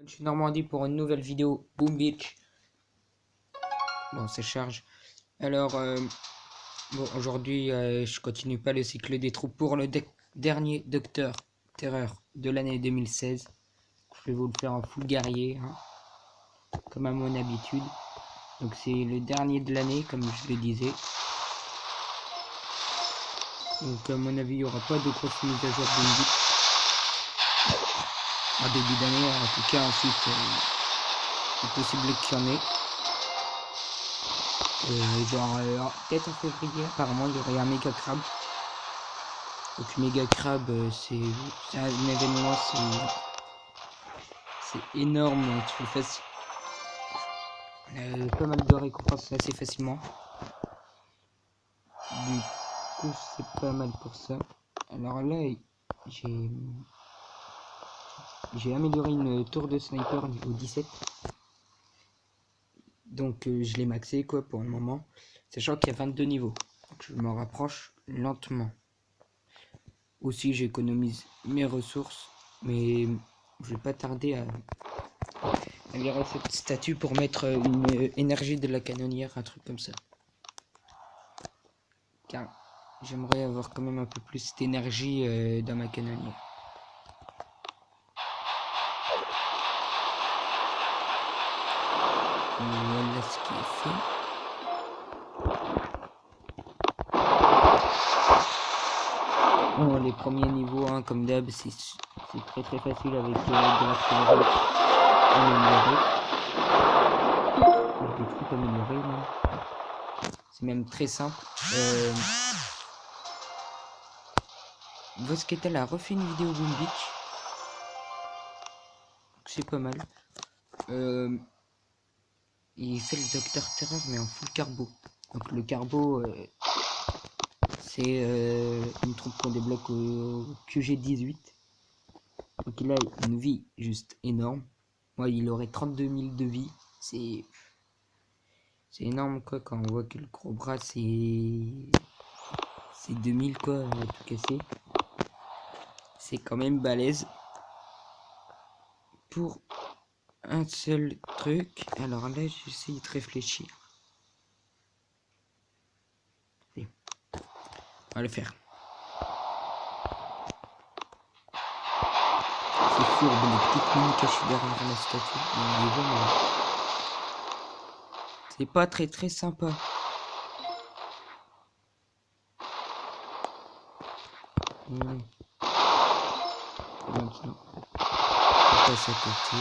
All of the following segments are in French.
Je suis Normandie pour une nouvelle vidéo Boom Beach. Bon, ça charge. Alors, bon, aujourd'hui, je continue pas le cycle des troupes pour le dernier Docteur Terreur de l'année 2016. Je vais vous le faire en full guerrier, hein, comme à mon habitude. Donc, c'est le dernier de l'année, comme je le disais. Donc, à mon avis, il n'y aura pas de grosses mises à jour Boom Beach en début d'année. En tout cas, ensuite, il est possible qu'il y en ait. Peut-être en février, apparemment il y aurait un méga crabe. Donc méga crabe, c'est un événement, c'est énorme, donc tu fais pas mal de récompenses assez facilement. Du coup c'est pas mal pour ça. Alors là j'ai amélioré une tour de sniper niveau 17. Donc je l'ai maxé quoi pour le moment. Sachant qu'il y a 22 niveaux. Donc je m'en rapproche lentement. Aussi j'économise mes ressources, mais je vais pas tarder à virer cette statue pour mettre une énergie de la canonnière, un truc comme ça. Car j'aimerais avoir quand même un peu plus d'énergie dans ma canonnière. Voilà ce qui est fait. Bon, les premiers niveaux, hein, comme d'hab, c'est très facile avec de l'artillerie améliorée. Des trucs améliorés, même. C'est même très simple. Vosketal a refait une vidéo Boom Beach. C'est pas mal. Il fait le Docteur Terreur mais en full carbo. Donc le carbo, c'est une troupe qu'on débloque au QG18. Donc il a une vie juste énorme. Moi, il aurait 32 000 de vie. C'est énorme quoi quand on voit que le gros bras c'est 2000 quoi, tout cassé. C'est quand même balèze. Pour un seul truc. Alors là, j'essaie de réfléchir. Allez. On va le faire. C'est fourbe, les petites mini cachées derrière la statue. C'est pas très sympa. Maintenant, on passe à côté.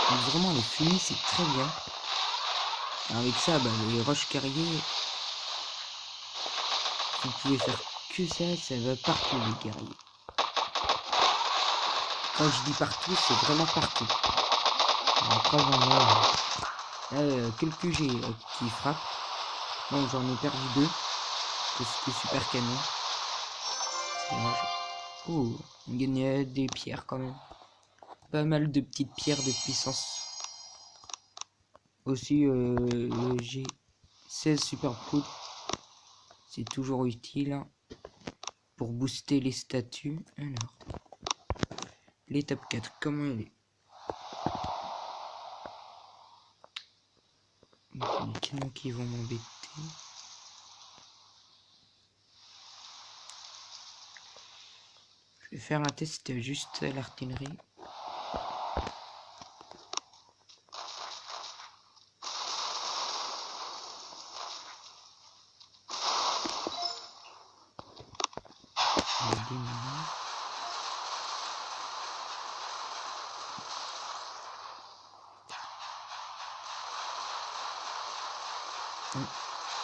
Donc vraiment les fumées c'est très bien. Avec ça, bah, les roches guerriers, vous pouvez faire que ça va partout les guerriers. Quand je dis partout, c'est vraiment partout. Après j'en ai quelques G qui frappent. Donc j'en ai perdu 2. C'était super canon. Oh, on gagne des pierres quand même. Pas mal de petites pierres de puissance. Aussi, j'ai 16 super poudres. C'est toujours utile hein, pour booster les statues. Alors, l'étape 4, comment elle est? Les canons qui vont m'embêter. Je vais faire un test juste à l'artillerie.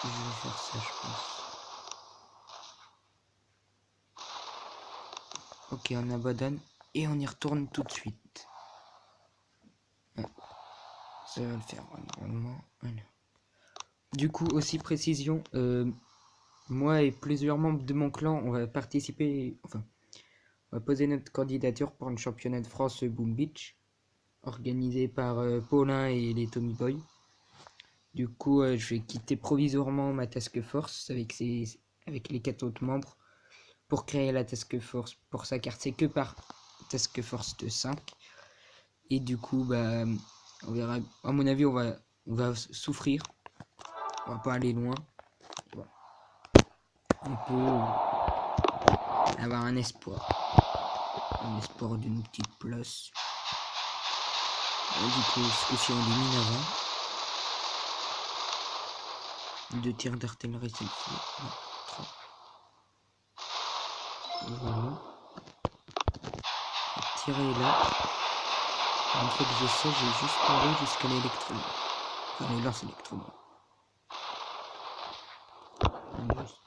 Je vais faire ça, je pense. Ok, on abandonne et on y retourne tout de suite. Ouais. Ça va le faire normalement. Voilà. Du coup, aussi précision, moi et plusieurs membres de mon clan, on va participer, enfin, on va poser notre candidature pour un championnat de France Boom Beach, organisé par Paulin et les Tommy Boy. Du coup, je vais quitter provisoirement ma task force avec les 4 autres membres pour créer la task force pour sa carte. C'est que par task force de 5. Et du coup, bah, on verra. À mon avis, on va souffrir. On va pas aller loin. Bon. On peut avoir un espoir. Un espoir d'une petite place. Et du coup, ce que si on élimine avant. 2 tirs d'artillerie, c'est ici. 3. Voilà. Tirer là. Une fois que j'ai ça, j'ai juste tombé jusqu'à l'électro. Enfin, les lance électro. Juste.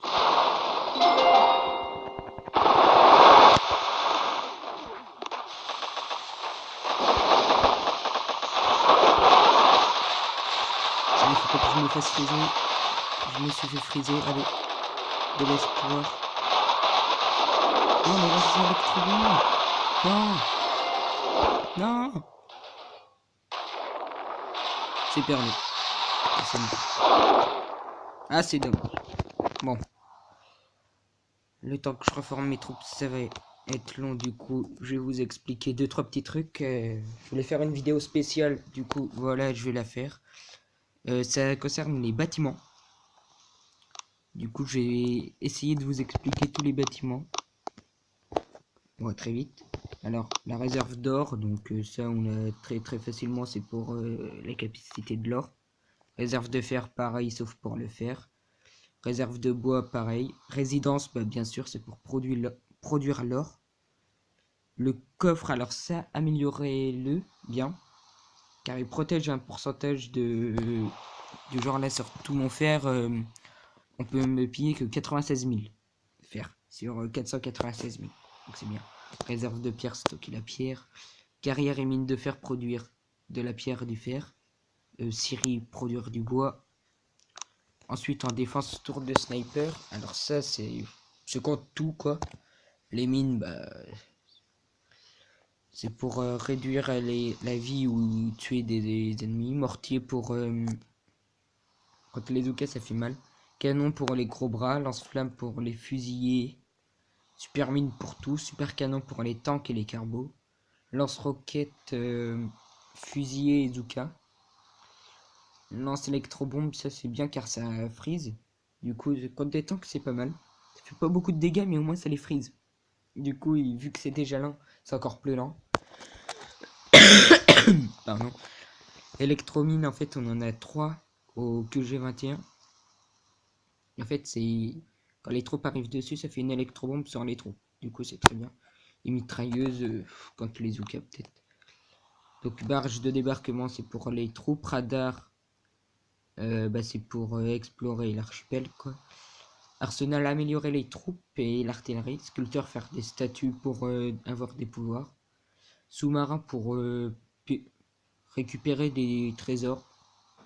Allez, faut pas que je me fasse friser. Je me suis fait friser. Allez. De l'espoir. Non, mais là, c'est électro. Non. Non. C'est perdu. Ah, c'est dommage. Bon. Le temps que je reforme mes troupes, ça va être long. Du coup, je vais vous expliquer 2-3 petits trucs. Je voulais faire une vidéo spéciale. Du coup, voilà, je vais la faire. Ça concerne les bâtiments. Du coup, je vais essayer de vous expliquer tous les bâtiments. Ouais, très vite. Alors, la réserve d'or, donc ça, on a très facilement, c'est pour la capacité de l'or. Réserve de fer, pareil, sauf pour le fer. Réserve de bois, pareil. Résidence, bah, bien sûr, c'est pour produire l'or. Le coffre, alors ça, améliorez-le bien. Car il protège un pourcentage du genre là sur tout mon fer. On peut me piller que 96 000 fer sur 496 000. Donc c'est bien. Réserve de pierre, stocker la pierre. Carrière et mine de fer, produire de la pierre et du fer. Scierie, produire du bois. Ensuite en défense, tour de sniper. Alors ça c'est compte tout quoi. Les mines, bah c'est pour réduire la vie ou tuer des ennemis. Mortier pour quand les Zoukas ça fait mal. Canon pour les gros bras. Lance-flamme pour les fusillés. Super mine pour tout. Super canon pour les tanks et les carbos. Lance-roquette, fusillé et Zouka. Lance électrobombe, ça c'est bien car ça freeze. Du coup, contre des tanks c'est pas mal. Ça fait pas beaucoup de dégâts mais au moins ça les freeze. Du coup, vu que c'est déjà lent, c'est encore plus lent. Pardon. Électromine, en fait, on en a 3 au QG21. En fait, c'est quand les troupes arrivent dessus, ça fait une électrobombe sur les troupes. Du coup, c'est très bien. Et mitrailleuse contre les Zoukas, peut-être. Donc, barge de débarquement, c'est pour les troupes. Radar, bah, c'est pour explorer l'archipel, quoi. Arsenal, améliorer les troupes et l'artillerie. Sculpteur, faire des statues pour avoir des pouvoirs. Sous-marin pour récupérer des trésors.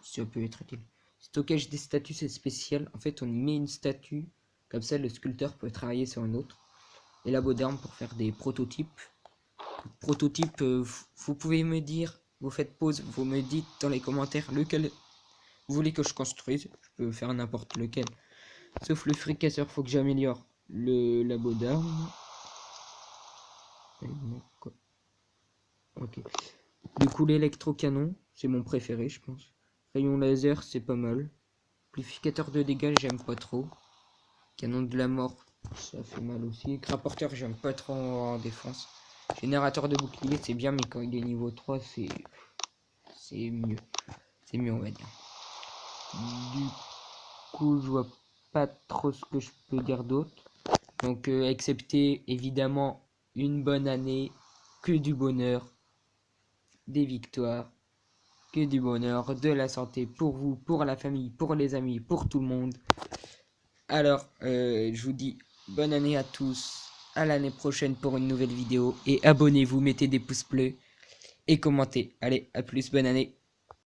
Ça peut être utile. Stockage des statues, c'est spécial. En fait, on y met une statue. Comme ça, le sculpteur peut travailler sur une autre. Et labo d'armes pour faire des prototypes. Prototypes, vous pouvez me dire, vous faites pause, vous me dites dans les commentaires lequel vous voulez que je construise. Je peux faire n'importe lequel. Sauf le fricasseur, faut que j'améliore le labo d'armes. Ok. Du coup, l'électrocanon, c'est mon préféré, je pense. Rayon laser, c'est pas mal. Amplificateur de dégâts, j'aime pas trop. Canon de la mort, ça fait mal aussi. Rapporteur, j'aime pas trop en défense. Générateur de bouclier, c'est bien, mais quand il est niveau 3, c'est mieux. C'est mieux, on va dire. Du coup, je vois pas trop ce que je peux dire d'autre. Donc, excepté évidemment une bonne année, que du bonheur, des victoires, que du bonheur, de la santé pour vous, pour la famille, pour les amis, pour tout le monde. Alors, je vous dis bonne année à tous, à l'année prochaine pour une nouvelle vidéo, et abonnez-vous, mettez des pouces bleus et commentez. Allez, à plus, bonne année.